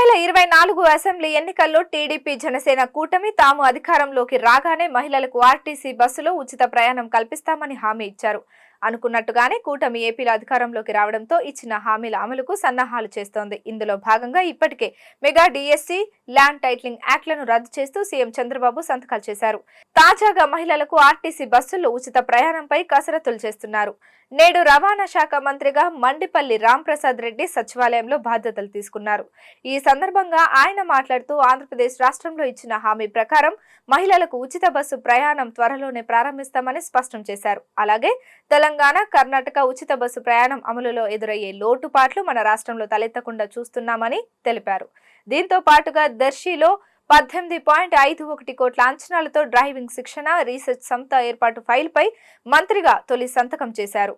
2024 assembly ఎన్నికల్లో TDP Janasena కూటమి తాము అధికారంలోకి రాగానే మహిళలకు ఆర్టీసీ బస్సులో ఉచిత ప్రయాణం కల్పిస్తామని హామీ ఇచ్చారు. అనుకున్నట్టుగానే కూటమి ఏపీలో అధికారంలోకి రావడంతో ఇచ్చిన హామీల అమలుకు సన్నాహాలు చేస్తోంది. ఇందులో భాగంగా ఇప్పటికే మెగా డిఎస్సి, ల్యాండ్ టైటిలింగ్ యాక్ట్లను రద్దు చేస్తూ సీఎం చంద్రబాబు సంతకాలు చేశారు. తాజాగా మహిళలకు ఆర్టీసీ బస్సుల్లో ఉచిత ప్రయాణంపై కసరత్తులు చేస్తున్నారు. నేడు రవాణా శాఖ మంత్రిగా మండిపల్లి రాంప్రసాద్ రెడ్డి సచివాలయంలో బాధ్యతలు తీసుకున్నారు. ఈ సందర్భంగా ఆయన మాట్లాడుతూ ఆంధ్రప్రదేశ్ రాష్ట్రంలో ఇచ్చిన హామీ ప్రకారం మహిళలకు ఉచిత బస్సు ప్రయాణం త్వరలోనే ప్రారంభిస్తామని స్పష్టం చేశారు. అలాగే తెలంగాణ, కర్ణాటక ఉచిత బస్సు ప్రయాణం అమలులో ఎదురయ్యే లోటుపాట్లు మన రాష్ట్రంలో తలెత్తకుండా చూస్తున్నామని తెలిపారు. దీంతో పాటుగా దర్శిలో 18.51 కోట్ల అంచనాలతో డ్రైవింగ్ శిక్షణ, రీసెర్చ్ సంస్థ ఏర్పాటు ఫైల్పై మంత్రిగా తొలి సంతకం చేశారు.